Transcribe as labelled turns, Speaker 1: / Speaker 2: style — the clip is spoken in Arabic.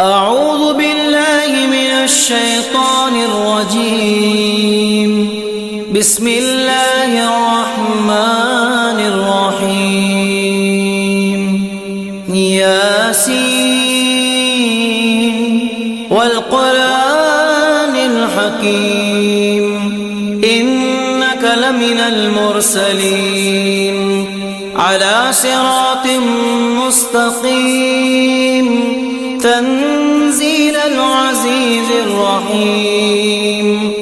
Speaker 1: أعوذ بالله من الشيطان الرجيم. بسم الله الرحمن الرحيم. ياسين والقرآن الحكيم إنك لمن المرسلين على صراط مستقيم تنزيل العزيز الرحيم